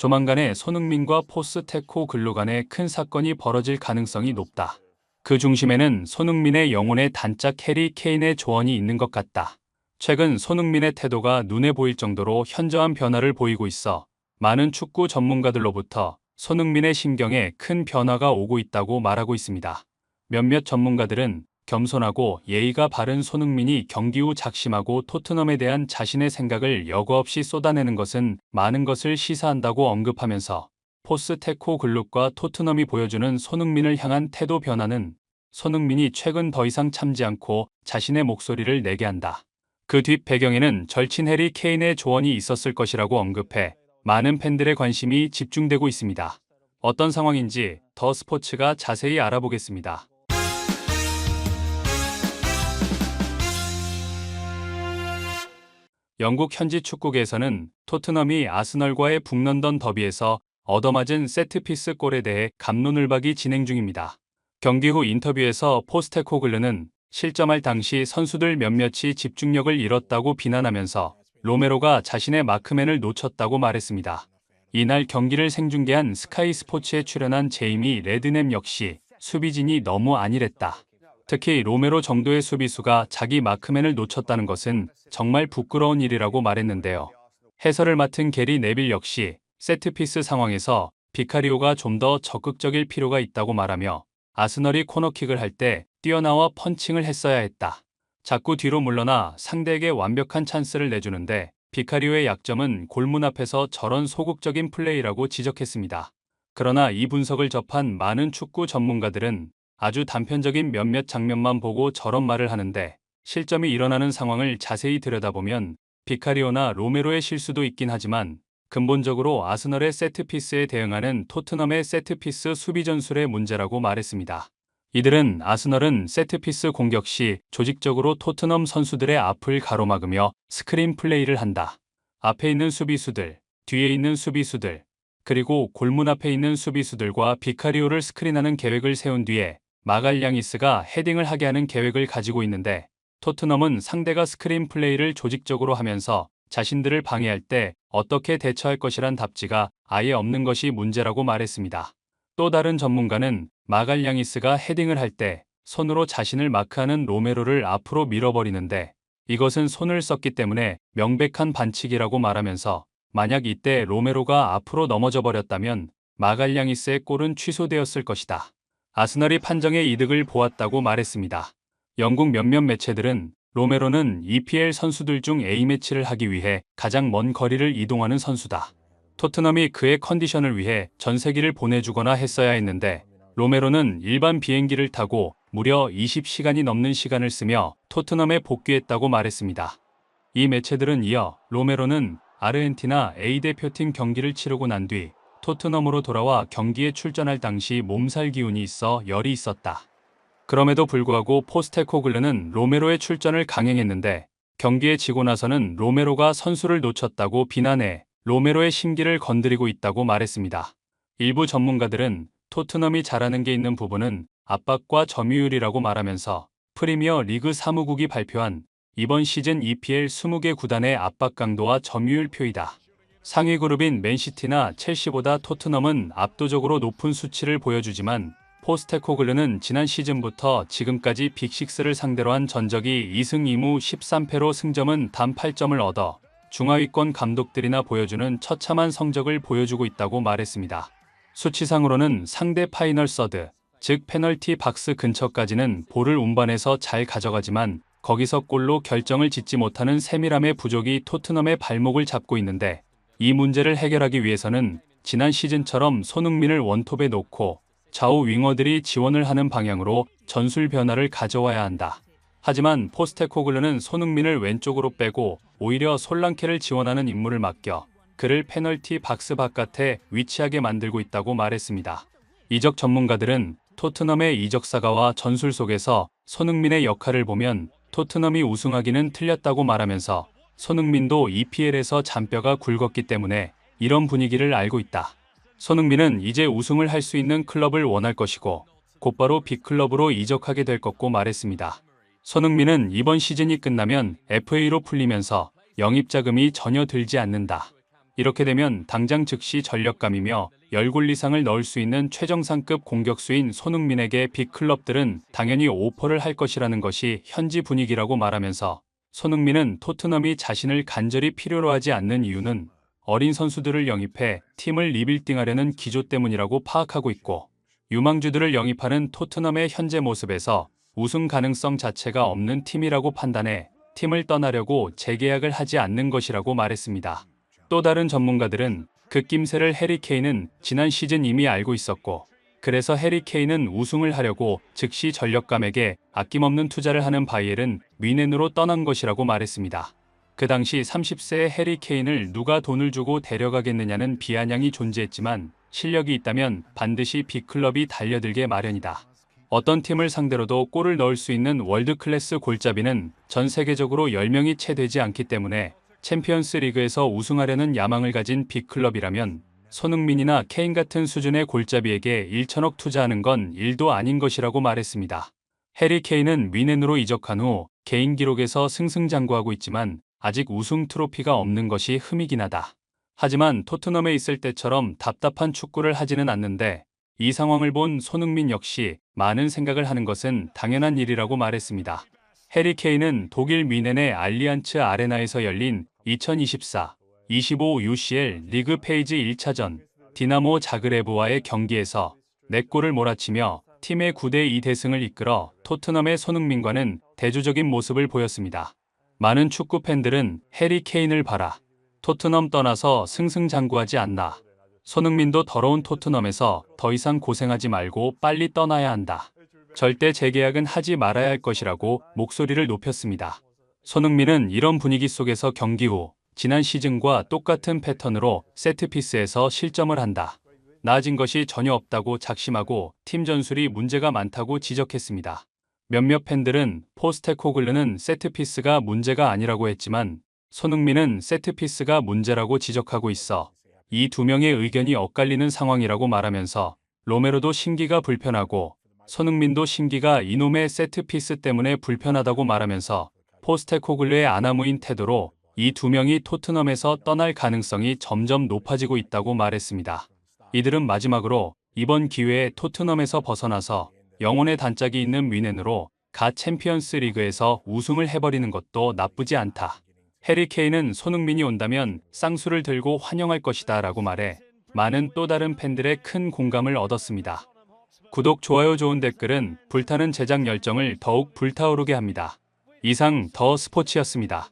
조만간에 손흥민과 포스테코글루 간에 큰 사건이 벌어질 가능성이 높다. 그 중심에는 손흥민의 영혼의 단짝 해리 케인의 조언이 있는 것 같다. 최근 손흥민의 태도가 눈에 보일 정도로 현저한 변화를 보이고 있어 많은 축구 전문가들로부터 손흥민의 심경에 큰 변화가 오고 있다고 말하고 있습니다. 몇몇 전문가들은 겸손하고 예의가 바른 손흥민이 경기 후 작심하고 토트넘에 대한 자신의 생각을 여과 없이 쏟아내는 것은 많은 것을 시사한다고 언급하면서 포스테코글루과 토트넘이 보여주는 손흥민을 향한 태도 변화는 손흥민이 최근 더 이상 참지 않고 자신의 목소리를 내게 한다. 그 뒷 배경에는 절친 해리 케인의 조언이 있었을 것이라고 언급해 많은 팬들의 관심이 집중되고 있습니다. 어떤 상황인지 더 스포츠가 자세히 알아보겠습니다. 영국 현지 축구계에서는 토트넘이 아스널과의 북런던 더비에서 얻어맞은 세트피스 골에 대해 갑론을박이 진행 중입니다. 경기 후 인터뷰에서 포스테코글루는 실점할 당시 선수들 몇몇이 집중력을 잃었다고 비난하면서 로메로가 자신의 마크맨을 놓쳤다고 말했습니다. 이날 경기를 생중계한 스카이 스포츠에 출연한 제이미 레드넴 역시 수비진이 너무 안일했다. 특히 로메로 정도의 수비수가 자기 마크맨을 놓쳤다는 것은 정말 부끄러운 일이라고 말했는데요. 해설을 맡은 게리 네빌 역시 세트피스 상황에서 비카리오가 좀 더 적극적일 필요가 있다고 말하며 아스널이 코너킥을 할 때 뛰어나와 펀칭을 했어야 했다. 자꾸 뒤로 물러나 상대에게 완벽한 찬스를 내주는데 비카리오의 약점은 골문 앞에서 저런 소극적인 플레이라고 지적했습니다. 그러나 이 분석을 접한 많은 축구 전문가들은 아주 단편적인 몇몇 장면만 보고 저런 말을 하는데 실점이 일어나는 상황을 자세히 들여다보면 비카리오나 로메로의 실수도 있긴 하지만 근본적으로 아스널의 세트피스에 대응하는 토트넘의 세트피스 수비 전술의 문제라고 말했습니다. 이들은 아스널은 세트피스 공격 시 조직적으로 토트넘 선수들의 앞을 가로막으며 스크린 플레이를 한다. 앞에 있는 수비수들, 뒤에 있는 수비수들, 그리고 골문 앞에 있는 수비수들과 비카리오를 스크린하는 계획을 세운 뒤에 마갈량이스가 헤딩을 하게 하는 계획을 가지고 있는데 토트넘은 상대가 스크린 플레이를 조직적으로 하면서 자신들을 방해할 때 어떻게 대처할 것이란 답지가 아예 없는 것이 문제라고 말했습니다. 또 다른 전문가는 마갈량이스가 헤딩을 할 때 손으로 자신을 마크하는 로메로를 앞으로 밀어버리는데 이것은 손을 썼기 때문에 명백한 반칙이라고 말하면서 만약 이때 로메로가 앞으로 넘어져 버렸다면 마갈량이스의 골은 취소되었을 것이다. 아스널이 판정의 이득을 보았다고 말했습니다. 영국 몇몇 매체들은 로메로는 EPL 선수들 중 A매치를 하기 위해 가장 먼 거리를 이동하는 선수다. 토트넘이 그의 컨디션을 위해 전세기를 보내주거나 했어야 했는데 로메로는 일반 비행기를 타고 무려 20시간이 넘는 시간을 쓰며 토트넘에 복귀했다고 말했습니다. 이 매체들은 이어 로메로는 아르헨티나 A대표팀 경기를 치르고 난 뒤 토트넘으로 돌아와 경기에 출전할 당시 몸살 기운이 있어 열이 있었다. 그럼에도 불구하고 포스테코글루는 로메로의 출전을 강행했는데 경기에 지고 나서는 로메로가 선수를 놓쳤다고 비난해 로메로의 심기를 건드리고 있다고 말했습니다. 일부 전문가들은 토트넘이 잘하는 게 있는 부분은 압박과 점유율이라고 말하면서 프리미어 리그 사무국이 발표한 이번 시즌 EPL 20개 구단의 압박 강도와 점유율 표이다. 상위 그룹인 맨시티나 첼시보다 토트넘은 압도적으로 높은 수치를 보여주지만 포스테코글루는 지난 시즌부터 지금까지 빅6를 상대로 한 전적이 2승 2무 13패로 승점은 단 8점을 얻어 중하위권 감독들이나 보여주는 처참한 성적을 보여주고 있다고 말했습니다. 수치상으로는 상대 파이널 서드, 즉 페널티 박스 근처까지는 볼을 운반해서 잘 가져가지만 거기서 골로 결정을 짓지 못하는 세밀함의 부족이 토트넘의 발목을 잡고 있는데 이 문제를 해결하기 위해서는 지난 시즌처럼 손흥민을 원톱에 놓고 좌우 윙어들이 지원을 하는 방향으로 전술 변화를 가져와야 한다. 하지만 포스테코글루는 손흥민을 왼쪽으로 빼고 오히려 솔랑케를 지원하는 임무를 맡겨 그를 페널티 박스 바깥에 위치하게 만들고 있다고 말했습니다. 이적 전문가들은 토트넘의 이적 사가와 전술 속에서 손흥민의 역할을 보면 토트넘이 우승하기는 틀렸다고 말하면서 손흥민도 EPL에서 잔뼈가 굵었기 때문에 이런 분위기를 알고 있다. 손흥민은 이제 우승을 할 수 있는 클럽을 원할 것이고 곧바로 빅클럽으로 이적하게 될 것고 말했습니다. 손흥민은 이번 시즌이 끝나면 FA로 풀리면서 영입자금이 전혀 들지 않는다. 이렇게 되면 당장 즉시 전력감이며 열골 이상을 넣을 수 있는 최정상급 공격수인 손흥민에게 빅클럽들은 당연히 오퍼를 할 것이라는 것이 현지 분위기라고 말하면서, 손흥민은 토트넘이 자신을 간절히 필요로 하지 않는 이유는 어린 선수들을 영입해 팀을 리빌딩하려는 기조 때문이라고 파악하고 있고, 유망주들을 영입하는 토트넘의 현재 모습에서 우승 가능성 자체가 없는 팀이라고 판단해 팀을 떠나려고 재계약을 하지 않는 것이라고 말했습니다. 또 다른 전문가들은 그 낌새를 해리 케인은 지난 시즌 이미 알고 있었고, 그래서 해리 케인은 우승을 하려고 즉시 전력감에게 아낌없는 투자를 하는 바이에른 뮌헨으로 떠난 것이라고 말했습니다. 그 당시 30세의 해리 케인을 누가 돈을 주고 데려가겠느냐는 비아냥이 존재했지만, 실력이 있다면 반드시 빅클럽이 달려들게 마련이다. 어떤 팀을 상대로도 골을 넣을 수 있는 월드클래스 골잡이는 전 세계적으로 10명이 채 되지 않기 때문에 챔피언스 리그에서 우승하려는 야망을 가진 빅클럽이라면 손흥민이나 케인 같은 수준의 골잡이에게 1천억 투자하는 건 일도 아닌 것이라고 말했습니다. 해리 케인은 뮌헨으로 이적한 후 개인 기록에서 승승장구하고 있지만 아직 우승 트로피가 없는 것이 흠이긴 하다. 하지만 토트넘에 있을 때처럼 답답한 축구를 하지는 않는데, 이 상황을 본 손흥민 역시 많은 생각을 하는 것은 당연한 일이라고 말했습니다. 해리 케인은 독일 뮌헨의 알리안츠 아레나에서 열린 2024-25 UCL 리그 페이지 1차전 디나모 자그레브와의 경기에서 4골을 몰아치며 팀의 9대2 대승을 이끌어 토트넘의 손흥민과는 대조적인 모습을 보였습니다. 많은 축구 팬들은 해리 케인을 봐라, 토트넘 떠나서 승승장구하지 않나, 손흥민도 더러운 토트넘에서 더 이상 고생하지 말고 빨리 떠나야 한다, 절대 재계약은 하지 말아야 할 것이라고 목소리를 높였습니다. 손흥민은 이런 분위기 속에서 경기 후 지난 시즌과 똑같은 패턴으로 세트피스에서 실점을 한다, 나아진 것이 전혀 없다고 작심하고 팀 전술이 문제가 많다고 지적했습니다. 몇몇 팬들은 포스테코글르는 세트피스가 문제가 아니라고 했지만, 손흥민은 세트피스가 문제라고 지적하고 있어 이 두 명의 의견이 엇갈리는 상황이라고 말하면서, 로메로도 심기가 불편하고 손흥민도 심기가 이놈의 세트피스 때문에 불편하다고 말하면서 포스테코글르의 아나무인 태도로 이 두 명이 토트넘에서 떠날 가능성이 점점 높아지고 있다고 말했습니다. 이들은 마지막으로 이번 기회에 토트넘에서 벗어나서 영혼의 단짝이 있는 뮌헨으로 가 챔피언스 리그에서 우승을 해버리는 것도 나쁘지 않다. 해리 케인은 손흥민이 온다면 쌍수를 들고 환영할 것이다 라고 말해 많은 또 다른 팬들의 큰 공감을 얻었습니다. 구독, 좋아요, 좋은 댓글은 불타는 제작 열정을 더욱 불타오르게 합니다. 이상 더 스포츠였습니다.